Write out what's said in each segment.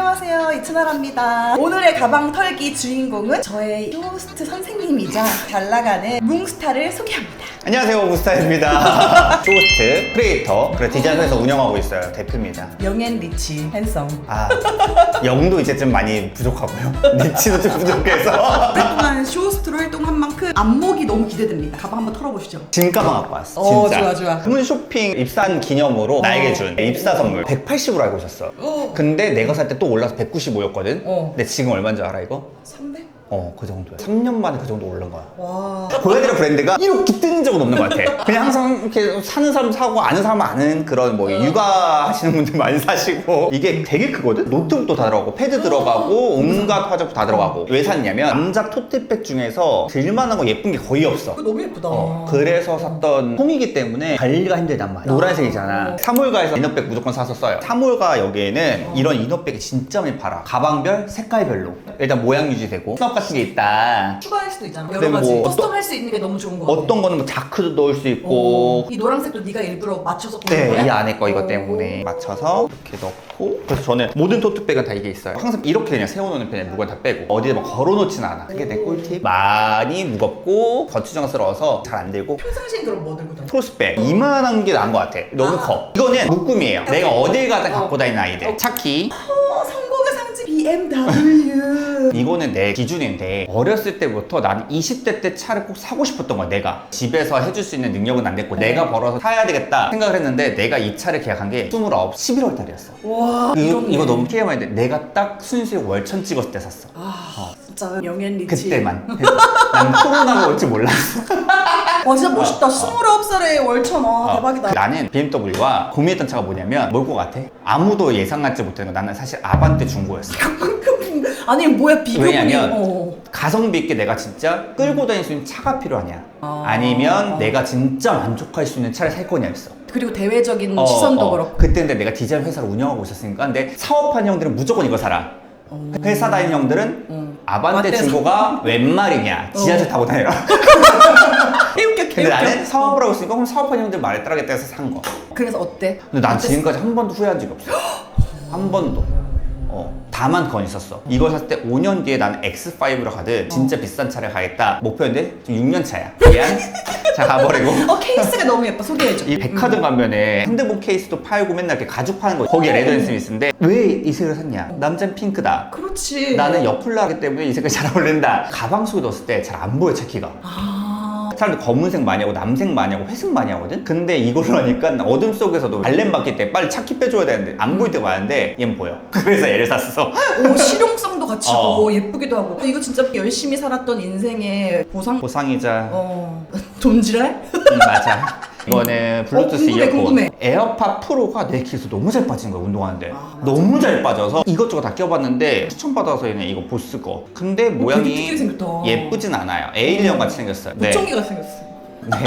안녕하세요, 이춘아랍니다. 오늘의 가방 털기 주인공은 저의 쇼호스트 선생님이자 잘 나가는 뭉스타를 소개합니다. 안녕하세요, 뭉스타입니다. 쇼호스트, 크리에이터, 그리고 디자인회사 운영하고 있어요. 대표입니다. 영앤 리치, 핸섬. 영도 이제 좀 많이 부족하고요. 리치도 좀 부족해서. 오랫동안 쇼호스트로 활동한 만큼 안목이 너무 기대됩니다. 가방 한번 털어보시죠. 진 가방 갖고 왔어. 진짜. 좋아, 좋아. 홈쇼핑 입사한 기념으로 나에게 준 입사 선물 180으로 알고 있었어. 근데 내가 살 때 또 올라서 195였거든? 근데 지금 얼마인 줄 알아, 이거? 300? 그 정도야. 3년 만에 그 정도 오른 거야. 와. 보여드릴 브랜드가 이렇게 뜬 적은 없는 것 같아. 그냥 항상 이렇게 사는 사람 사고 아는 사람 아는 그런 뭐 육아 하시는 분들 많이 사시고 이게 되게 크거든? 노트북도 다 들어가고 패드 들어가고 온갖 화장품 다 들어가고 왜 샀냐면 남자 토트백 중에서 들만한 거 예쁜 게 거의 없어. 너무 예쁘다. 그래서 샀던 콩이기 때문에 관리가 힘들단 말이야. 노란색이잖아. 사몰가에서 이너백 무조건 사서 써요. 사몰가 여기에는 이런 이너백이 진짜 많이 팔아. 가방별, 색깔별로. 일단 모양 유지되고 수납 같은 게 있다. 추가할 수도 있잖아. 근데 여러 가지 뭐 커스텀 할 수 있는 게 너무 좋은 거 같아. 어떤 거는 뭐 자크도 넣을 수 있고 이 노란색도 네가 일부러 맞춰서 고른 네, 거야? 이 안에 거 이것 때문에 맞춰서 이렇게 넣고 그래서 저는 모든 토트백은 다 이게 있어요. 항상 이렇게 그냥 세워놓는 편이에요. 물건 다 빼고 어디에 막 걸어놓지는 않아. 그게 내 꿀팁. 많이 무겁고 거추장스러워서 잘 안 들고 평상시엔 그럼 뭐 들고 다녀? 크로스백 이만한 게 나은 것 같아. 너무 커. 이거는 묶음이에요. 내가 어딜 가든 갖고 다니는 아이들. 차키. 성공의 상징 BMW. 이거는 내 기준인데 어렸을 때부터 나는 20대 때 차를 꼭 사고 싶었던 거야. 내가 집에서 해줄 수 있는 능력은 안 됐고 내가 벌어서 사야 되겠다 생각을 했는데 내가 이 차를 계약한 게 29, 11월 달이었어. 와, 이거 너무 TMI인데 내가 딱 순수익 월천 찍었을 때 샀어. 진짜 영앤 리치. 그때만. 그래서 난 코로나가 올 줄 몰랐어. 와, 진짜 멋있다. 29살에 월천. 대박이다. 나는 BMW와 고민했던 차가 뭐냐면 뭘 것 같아? 아무도 예상하지 못했던 거. 나는 사실 아반떼 중고였어. 아니 뭐야 비교분이. 왜냐면 가성비 있게 내가 진짜 끌고 다닐 수 있는 차가 필요하냐 아니면 내가 진짜 만족할 수 있는 차를 살 거냐 했어. 그리고 대외적인 시선도 그렇고. 그때 근데 내가 디자인 회사를 운영하고 있었으니까 근데 사업하는 형들은 무조건 이거 사라. 회사 다니는 형들은 아반떼 중고가 웬 말이냐 지하철 타고 다녀라. 근데 나는 사업을 하고 있으니까 그럼 사업하는 형들 말에 따르겠다 해서 산 거. 그래서 어때? 근데 난 지금까지 한 번도 후회한 적이 없어. 한 번도. 다만 그건 있었어. 이걸 샀을 때 5년 뒤에 나는 X5로 가든 진짜 비싼 차를 가겠다 목표인데 지금 6년 차야. 미안. 자, 가버리고. 케이스가 너무 예뻐. 소개해줘. 이 백화점 가면은 핸드폰 케이스도 팔고 맨날 이렇게 가죽 파는 거 거기에 레더 앤 스미스인데 왜 이 색을 샀냐? 남자는 핑크다. 그렇지. 나는 여쿨라하기 때문에 이 색깔이 잘 어울린다. 가방 속에 넣었을 때 잘 안 보여, 차키가. 사람들 검은색 많이 하고 남색 많이 하고 회색 많이 하거든? 근데 이걸로 하니까 어둠 속에서도 발렌 받기 때문에 빨리 차키 빼줘야 되는데 안 보일 때가 많은데 얘는 보여. 그래서 얘를 샀어. 실용성도 같이 있고 예쁘기도 하고. 이거 진짜 열심히 살았던 인생의 보상이자 돈지랄? 맞아. 이거는 블루투스 궁금해, 이어폰 궁금해. 에어팟 프로가 내 귀에서 너무 잘 빠진 거야, 운동하는데. 너무 잘 빠져서 이것저것 다 껴봤는데 추천받아서 얘는 이거 보스 거. 근데 되게 모양이 특이하게 생겼다. 예쁘진 않아요. 에일리언 같이 생겼어요. 네. 보청기 같이 생겼어. 네.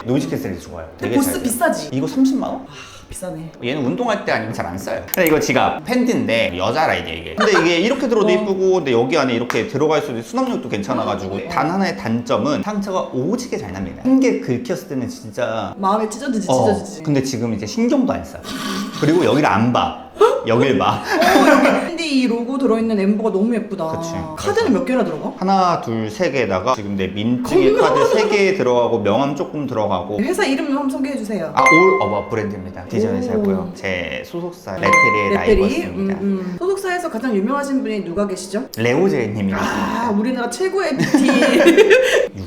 노이즈 캔슬이 좋아요. 되게 보스 잘 비싸지? 이거 30만 원? 비싸네. 얘는 운동할 때 아니면 잘 안 써요. 근데 이거 지갑 팬티인데 여자라 이게. 근데 이게 이렇게 들어도 이쁘고 근데 여기 안에 이렇게 들어갈 수도 수납력도 괜찮아가지고 단 하나의 단점은 상처가 오지게 잘 납니다. 한 개 긁혔을 때는 진짜 마음에 찢어지지. 근데 지금 이제 신경도 안 써. 그리고 여기를 안 봐. 여길 봐. 근데 이 로고 들어있는 엠버가 너무 예쁘다. 그치. 카드는 몇 개나 들어가? 하나, 둘, 세 개에다가 지금 내 민증의 카드 3개 들어가고 명함 조금 들어가고 회사 이름 한번 소개해주세요. 올 어버 브랜드입니다. 디자인 회사고요. 제 소속사 레페리의 라이버스입니다. 소속사에서 가장 유명하신 분이 누가 계시죠? 레오제님이라고 우리나라 최고의 뷰티.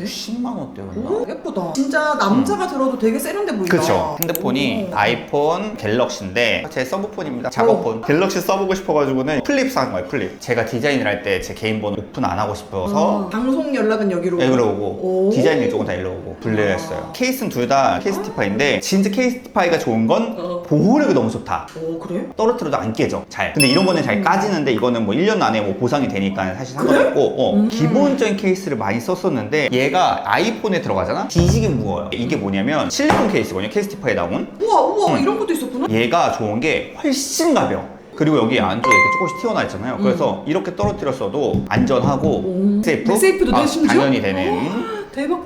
60만 원대였나? 예쁘다. 진짜 남자가 들어도 되게 세련돼 보인다. 그쵸. 핸드폰이 아이폰 갤럭시인데 제 서브폰입니다. 작업폰. 갤럭시 써보고 싶어가지고는 플립 산 거예요. 플립. 제가 디자인을 할 때 제 개인 번호 오픈 안 하고 싶어서 방송 연락은 여기로 여기로 오고 디자인 일정은 다 일로 오고 분리를 했어요. 케이스는 둘 다 케이스티파인데 진짜 케이스티파이가 좋은 건 보호력이 너무 좋다. 그래? 떨어뜨려도 안 깨져. 잘. 근데 이런 거는 잘 까지는데 이거는 뭐 1년 안에 뭐 보상이 되니까 사실 상관없고 기본적인 케이스를 많이 썼었는데 얘가 아이폰에 들어가잖아? 뒤지게 무거워요. 이게 뭐냐면 실리콘 케이스거든요. 케이스티파이에 나온. 우와 이런 것도 있었구나. 얘가 좋은 게 훨씬 가벼워. 그리고 여기 안쪽에 이렇게 조금씩 튀어나와 있잖아요. 그래서 이렇게 떨어뜨렸어도 안전하고 세이프도 돼, 심지어? 당연히 되는. 대박.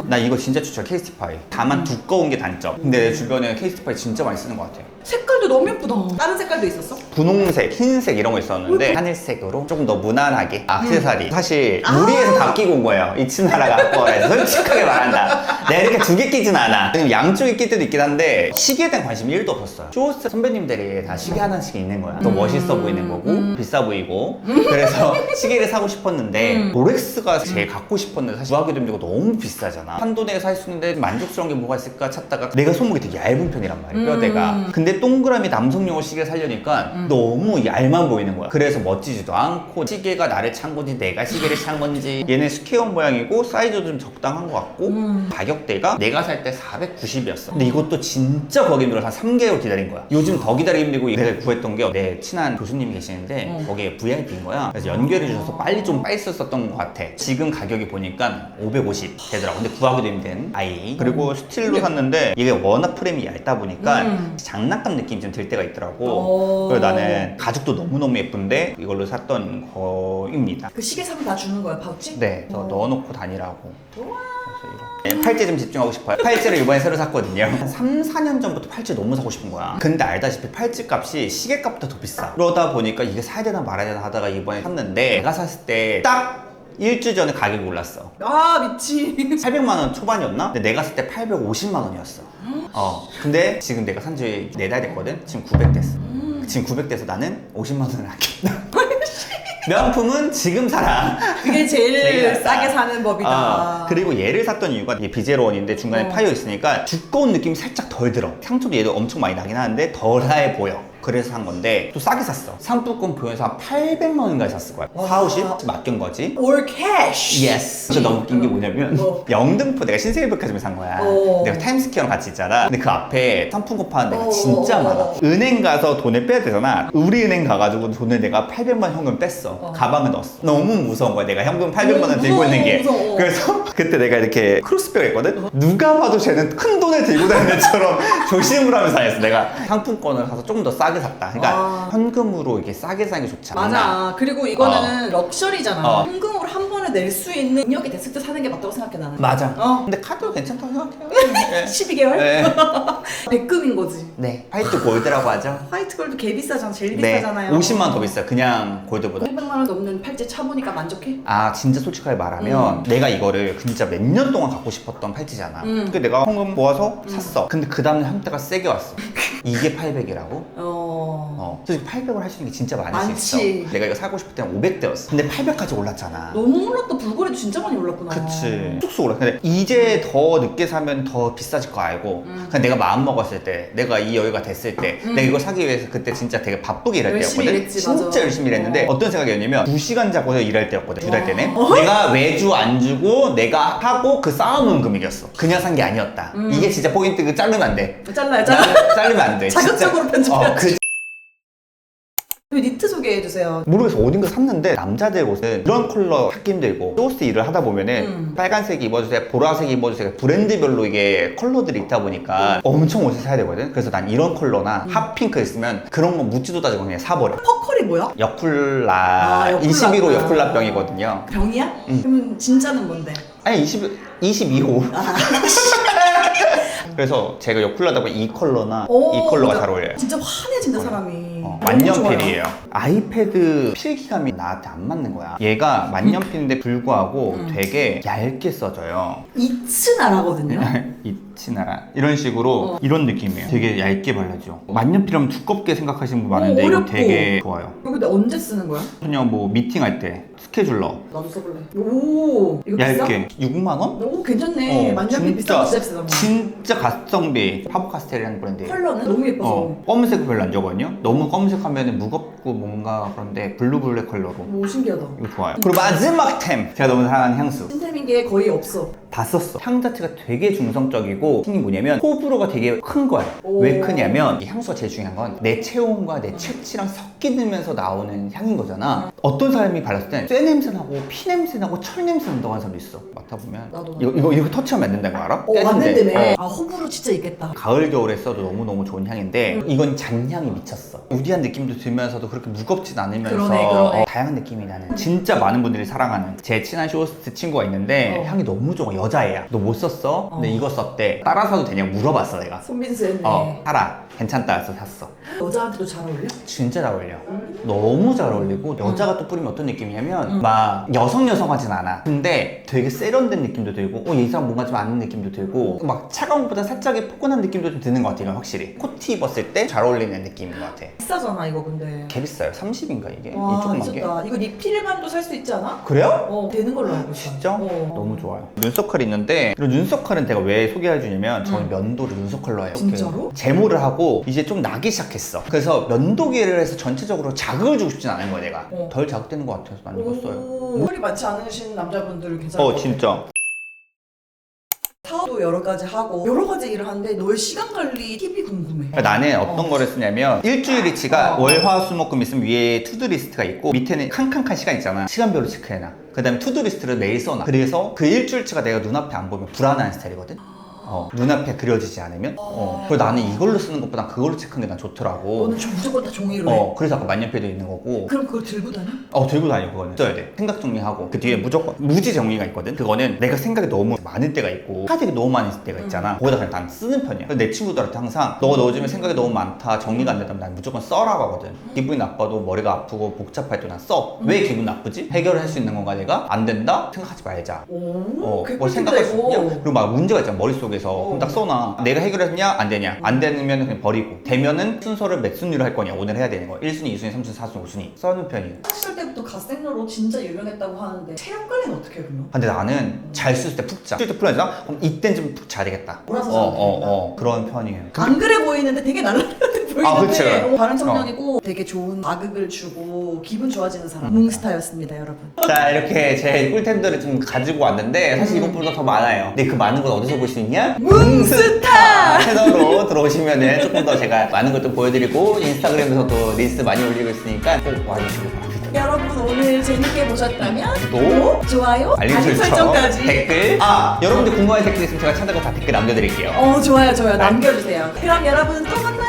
나 이거 진짜 추천. 케이스티파이. 다만 두꺼운 게 단점. 근데 내 주변에 케이스티파이 진짜 많이 쓰는 것 같아요. 색깔도 너무 예쁘다. 다른 색깔도 있었어? 분홍색, 흰색 이런 거 있었는데 하늘색으로 조금 더 무난하게 액세서리 사실 무리해서 다 끼고 온 거예요. 이 치나라 갖고 와서 솔직하게 말한다. 내가 이렇게 두 개 끼진 않아. 양쪽에 낄 때도 있긴 한데 시계에 대한 관심이 1도 없었어요. 쇼호스트 선배님들이 다 시계 하나씩 있는 거야. 더 멋있어 보이는 거고 비싸 보이고 그래서 시계를 사고 싶었는데 롤렉스가 제일 갖고 싶었는데 사실 구하기도 힘들고 너무 비싸잖아. 한도 내에 살 수 있는데 만족스러운 게 뭐가 있을까 찾다가 내가 손목이 되게 얇은 편이란 말이야. 뼈대가. 근데 동그라미 남성용으로 시계 사려니까 너무 얇만 보이는 거야. 그래서 멋지지도 않고 시계가 나를 찬 건지 내가 시계를 찬 건지 얘는 스퀘어 모양이고 사이즈도 좀 적당한 것 같고 가격대가 내가 살 때 490이었어. 근데 이것도 진짜 구하기 힘들어서 한 3개월 기다린 거야. 요즘 더 기다리기 힘들고 내가 구했던 게 내 친한 교수님이 계시는데 거기에 VIP인 거야. 그래서 연결해 주셔서 빨리 썼던 것 같아. 지금 가격이 보니까 550 되더라고. 근데 구하기도 힘든 아이. 그리고 스틸로 샀는데 이게 워낙 프레임이 얇다 보니까 장난감 느낌이 좀 들 때가 있더라고. 그래서 나는 가죽도 너무너무 예쁜데 이걸로 샀던 거입니다. 그 시계 사면 다 주는 거야, 파우치? 네, 그래서 넣어놓고 다니라고. 네, 팔찌 좀 집중하고 싶어요. 팔찌를 이번에 새로 샀거든요. 한 3, 4년 전부터 팔찌 너무 사고 싶은 거야. 근데 알다시피 팔찌 값이 시계 값보다 더 비싸. 그러다 보니까 이게 사야 되나 말아야 되나 하다가 이번에 샀는데 내가 샀을 때 딱 일주일 전에 가격이 올랐어. 아, 미치. 800만 원 초반이었나? 근데 내가 샀을 때 850만 원이었어. 근데 지금 내가 산 지 4달 됐거든? 지금 900 됐어. 지금 900 돼서 나는 50만 원을 아꼈다. 명품은 지금 사라. 그게 제일 제일 싸게 사는 법이다. 그리고 얘를 샀던 이유가 이게 비제로원인데 중간에 파여 있으니까 두꺼운 느낌이 살짝 덜 들어. 상처도 얘도 엄청 많이 나긴 하는데 덜해 보여. 그래서 산 건데 또 싸게 샀어. 상품권 보면서 한 800만 원인가에 샀을 거야. 4, 50? 맡긴 거지. 올 캐시. 예스. 그래서 너무 웃긴 게 뭐냐면 영등포 내가 신세계백화점에 산 거야. 내가 타임스퀘어랑 같이 있잖아. 근데 그 앞에 상품권 파는 데가 진짜 많아. 은행 가서 돈을 빼야 되잖아. 우리은행 가가지고 돈을 내가 800만 원 현금 뺐어. 가방에 넣었어. 너무 무서운 거야. 내가 현금 800만 원 들고 있는 게. 무서워. 그래서 그때 내가 이렇게 크로스백 했거든. 누가 봐도 쟤는 큰 돈을 들고 다니는 것처럼 조심을 하면서 다녔어. 내가 상품권을 사서 조금 더 싸게 샀다. 그러니까 현금으로 이렇게 싸게 사는 게 좋지 않나. 맞아. 그리고 이거는 럭셔리잖아. 현금으로 한 번에 낼 수 있는 능력이 됐을 때 사는 게 맞다고 생각해 나는. 맞아. 근데 카드도 괜찮다고 생각해요. 네. 12개월? 네. 백금인 거지. 네. 화이트 골드라고 하죠. 화이트 골드 개 비싸잖아. 제일 네. 비싸잖아요. 50만 원 더 비싸. 그냥 골드보다. 800만 원 넘는 팔찌 차보니까 만족해? 아 진짜 솔직하게 말하면 내가 이거를 진짜 몇 년 동안 갖고 싶었던 팔찌잖아. 근데 내가 현금 모아서 샀어. 근데 그 다음날 현대가 세게 왔어. 이게 800이라고? 솔직히 800을 할 수 있는 게 진짜 많을 수 많지. 있어. 내가 이거 사고 싶을 때는 500대였어. 근데 800까지 올랐잖아. 너무 올랐다. 불거리도 진짜 많이 올랐구나. 그치. 쑥쑥 올라. 근데 이제 더 늦게 사면 더 비싸질 거 알고. 그냥 내가 마음 먹었을 때, 내가 이 여유가 됐을 때, 내가 이거 사기 위해서 그때 진짜 되게 바쁘게 일할 열심히 때였거든. 일했지, 진짜 맞아. 열심히 일했는데 어떤 생각이었냐면 2시간 자고 일할 때였거든. 2달 때는. 내가 외주 안 주고 내가 하고 그 쌓아놓은 금액이었어. 그냥 산 게 아니었다. 이게 진짜 포인트. 그 자르면 안 돼. 잘라요. 자르면 안 돼. 자극적으로 편집해야지. 그 니트 소개해주세요. 모르겠어. 어딘가 샀는데 남자들 옷은 이런 컬러 찾기 힘들고 쇼호스트 일을 하다 보면은 빨간색 입어주세요, 보라색 입어주세요, 브랜드별로 이게 컬러들이 있다 보니까 엄청 옷을 사야 되거든. 그래서 난 이런 컬러나 핫핑크 있으면 그런 거 묻지도 따지고 그냥 사버려. 퍼컬이 뭐야? 여쿨라, 여쿨라. 21호 여쿨라병이거든요. 병이야? 그러면 진짜는 뭔데? 아니 22호. 그래서 제가 여쿨라다 보니 이 컬러나 이 컬러가 잘 어울려요. 진짜 환해진다 사람이. 만년필이에요. 아이패드 필기감이 나한테 안 맞는 거야. 얘가 만년필인데 불구하고 되게 얇게 써져요. 이츠나라거든요. 이치나라 이런 식으로 이런 느낌이에요. 되게 얇게 발라줘. 만년필하면 두껍게 생각하시는 분 많은데 이거 어렵고. 되게 좋아요. 이거 근데 언제 쓰는 거야? 그냥 뭐 미팅할 때 스케줄러 나도 써볼래. 오, 이거 얇게 6만 원? 오, 괜찮네. 만년필 비싼 거 진짜 비싸잖아. 진짜 가성비. 파보카스텔이라는 브랜드예요. 컬러는 너무 예뻐서. 검은색 별로 안 좋아하거든요. 너무 검은색 하면 무겁고 뭔가 그런데 블루블랙 컬러로 오, 신기하다. 이거 좋아요. 그리고 마지막 템! 제가 너무 사랑하는 향수. 신템인 게 거의 없어. 다 썼어. 향 자체가 되게 중성적이고 힘이 뭐냐면 호불호가 되게 큰 거야. 왜 크냐면 이 향수가 제일 중요한 건 내 체온과 내 체취랑 섞이면서 나오는 향인 거잖아. 어떤 사람이 발랐을 땐 쇠 냄새 나고 피 냄새 나고 철 냄새 난다고 하는 사람도 있어. 맡아보면 나도. 이거 터치하면 안 된다는 거 알아? 맞는데네. 아, 호불호 진짜 있겠다. 가을 겨울에 써도 너무너무 좋은 향인데 이건 잔향이 미쳤어. 우디한 느낌도 들면서도 그렇게 무겁진 않으면서 그러네. 다양한 느낌이 나는 진짜 많은 분들이 사랑하는 제 친한 쇼호스트 친구가 있는데 향이 너무 좋아. 여자애야. 너 뭐 썼어? 근데 이거 썼대. 따라 사도 되냐고 물어봤어 내가. 손민수 했네. 사라. 괜찮다 해서 샀어. 여자한테도 잘 어울려? 진짜 잘 어울려. 너무 잘 어울리고 여자가 또 뿌리면 어떤 느낌이냐면 막 여성하진 않아. 근데 되게 세련된 느낌도 들고 이 사람 뭔가 좀 아는 느낌도 들고 막 차가운 것보다 살짝의 포근한 느낌도 좀 드는 것 같아. 이건 확실히 코트 입었을 때 잘 어울리는 느낌인 것 같아. 비싸잖아 이거 근데. 개 비싸요. 30인가 이게? 와 이 조그만 게. 미쳤다. 이거 리필만도 살 수 있지 않아? 그래요? 되는 걸로 알고 있어. 진짜? 어. 너무 좋아요. 눈서클이 있는데 이 눈서클은 제가 왜 소개해주냐면 저는 면도를 눈서클로 해요. 진짜로? 제모를 하고 이제 좀 나기 시작했어. 그래서 면도기를 해서 전체적으로 자극을 주고 싶진 않은 거야 내가. 덜 자극되는 것 같아서 난 이거 써요. 털이 많지 않으신 남자분들 괜찮을 것 같아. 진짜. 사업도 여러 가지 하고 여러 가지 일을 하는데 너의 시간 관리 팁이 궁금해. 그러니까 나는 어떤 거를 쓰냐면 일주일치가 월, 화, 수, 목, 금 있으면 위에 투두리스트가 있고 밑에는 칸칸칸 시간 있잖아. 시간별로 체크해놔. 그 다음에 투두리스트를 매일 써놔. 그래서 그 일주일치가 내가 눈앞에 안 보면 불안한 스타일이거든. 눈앞에 그려지지 않으면 그리고 나는 이걸로 쓰는 것보다 그걸로 체크하는 게 난 좋더라고. 너는 무조건 다 종이로 해. 그래서 아까 만년필도 있는 거고. 그럼 그걸 들고 다녀? 들고 다녀. 그거는 써야 돼. 생각 정리하고 그 뒤에 무조건 무지 정리가 있거든. 그거는 내가 생각이 너무 많을 때가 있고 카드가 너무 많을 때가 있잖아. 거기다 그냥 난 쓰는 편이야. 그래서 내 친구들한테 항상 너가 요즘에 생각이 너무 많다, 정리가 안 된다면 난 무조건 써라고 하거든. 기분이 나빠도 머리가 아프고 복잡할 때 난 써. 왜 기분 나쁘지? 해결을 할 수 있는 건가 내가? 안 된다? 생각하지 말자. 오, 뭐 생각할 수 있냐? 그리고 막 문제가 있잖아 머릿속에서. 그럼 딱 써놔. 내가 해결했냐? 안 되냐? 안 되면 그냥 버리고. 되면은 순서를 몇 순위로 할 거냐? 오늘 해야 되는 거. 1순위, 2순위, 3순위, 4순위, 5순위 써는 편이에요. 시절 때부터 갓생로로 진짜 유명했다고 하는데 체력 관리는 어떻게 해 그러면? 근데 나는 잘 쓸 때 푹 자. 쓸 때 풀어야잖아? 그럼 이땐 좀 푹 자야 되겠다. 몰아서 자면 되겠다. 그런 편이에요. 안 그래 보이는데 되게 날라다니게 보이는데 그치. 바른 청년이고 되게 좋은 자극을 주고 기분 좋아지는 사람 뭉스타였습니다 여러분. 자, 이렇게 제 꿀템들을 좀 가지고 왔는데 사실 이것보다 더 많아요. 근데 그 많은 걸 어디서 볼 수 있냐? 뭉스타! 채널로 들어오시면은 조금 더 제가 많은 것도 보여드리고 인스타그램에서도 릴스 많이 올리고 있으니까 꼭 와주시고 바랍니다. 여러분 오늘 재밌게 보셨다면 구독, 좋아요, 알림 설정까지, 댓글. 여러분들 궁금한 댓글 있으면 제가 찾아가서 다 댓글 남겨드릴게요. 좋아요 남겨주세요. 그럼 여러분 또 만나요.